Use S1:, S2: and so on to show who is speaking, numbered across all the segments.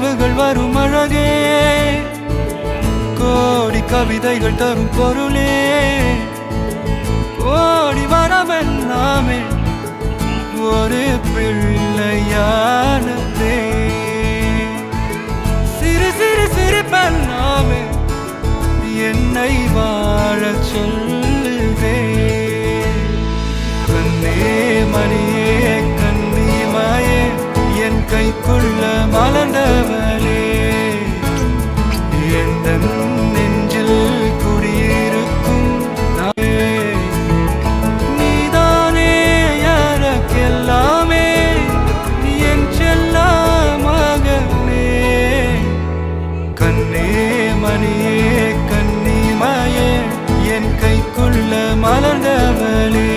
S1: கனவுகள் வரும் அழகே கோடி கவிதைகள் தரும் பொருளே ஓடி வரவெல்லாமே ஒரு பிள்ளையானதே சிறு சிறு சிரிப்பெல்லாமே என்னை வாழச் சொல்லுதே கண்ணே மணியே கண்ணிமாயே என் கைக்குள்ள மலர்ந்தவளே எந்த நெஞ்சில் குடியிருக்கும் நீதானே எனக்கெல்லாமே என் செல்ல மகனே கண்ணே மணியே கண்ணிமாயே என் கைக்குள்ள மலர்ந்தவளே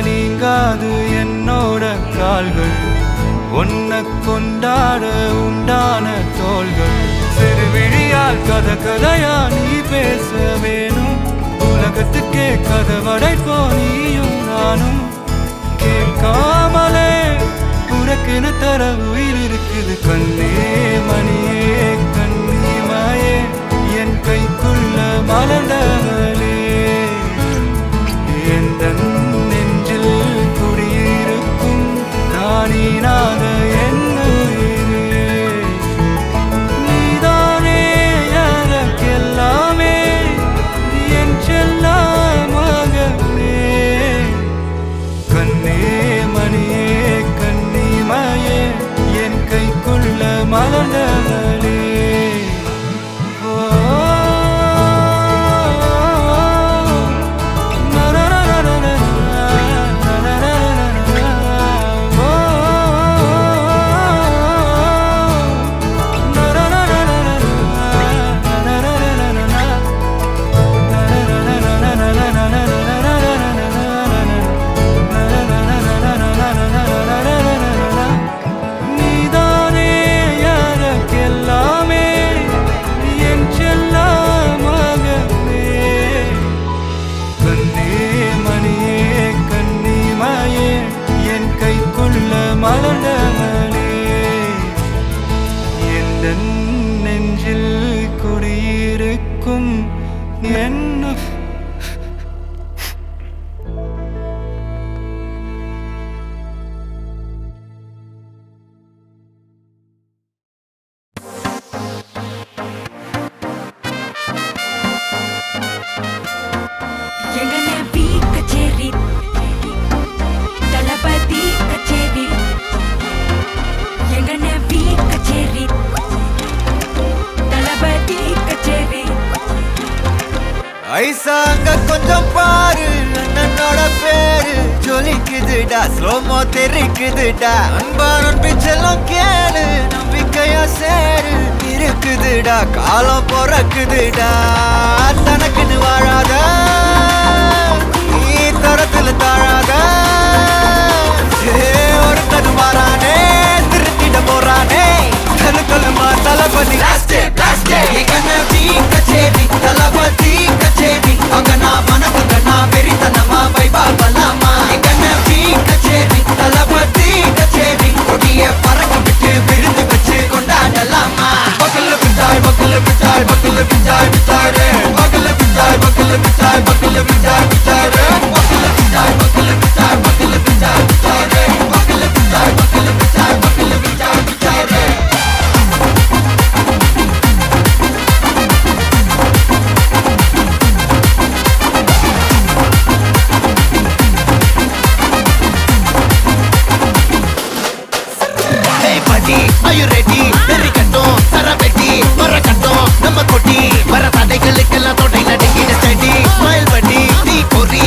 S1: நீங்காது என்னோட கால்கள் ஒன்ன கொண்டாட உண்டான தோள்கள் சிறு விழியால் கதையா நீ பேச வேணும் உலகத்துக்கே கதவடைப்போ நீயும் நானும் கேட்காமலே உனக்கென தர உயிர் இருக்குது கண்ணே மணியே கண்ணிமாயே என் கைக்குள்ள மலர்ந்தவளே எந்த நெஞ்சில் குடியிருக்கும் நானீனாக என்னுயிரே நீதானே எனக்கெல்லாமே என் செல்ல மகனே கண்ணே மணியே கண்ணிமாயே என் கைக்குள்ள மலர்ந்தவளே நெஞ்சில் குடியிருக்கும் என்ன ஐசாங்க கொஞ்சம் பாரு அண்ணனோட பேரு ஜொலிக்குதுடா ஸ்லோமோ தெரிக்குதுடா அன்பான பிச்செல்லாம் கேளு நம்பிக்கையா சேரு இருக்குதுடா காலம் பிறக்குதுடா தனக்குன்னு வாழாத நீ தரத்துல தாழாத ஒரு கது மாறானே திருத்திட போறானே கலுக்கலுமா தளபதி தளபதி கச்சேரி அங்கனா மனசுகனா வெறித்தனமா வைபாபலாமா எங்கனவி கச்சேரி தளபதி கச்சேரி கொடிய பறக்க விட்டு விருந்து வச்சு கொண்டாடலாமா பக்கல பிட்டாய் பக்கல பிட்டாய் பக்கல பிட்டாய் பிட்டாரே பக்கல பிட்டாய் பக்கல பிட்டாய் பக்கல பிட்டாய் பிட்டாரே பக்கல பிட்டாய் பக்கல பிட்டாய் பக்கல பிட்டாய் பிட்டாரே பக்கல பிட்டாய் பக்கல பிட்டாய் பக்கல பிட்டாய் பிட்டாரே Are you ready? Very கட்டும் சரவெட்டி வர கட்டும் நம்ம கொட்டி வர தடைகளுக்கெல்லாம் தொடை நடுங்கிட ஸ்டடி ஸ்மைல் பண்ணி நீ பொறி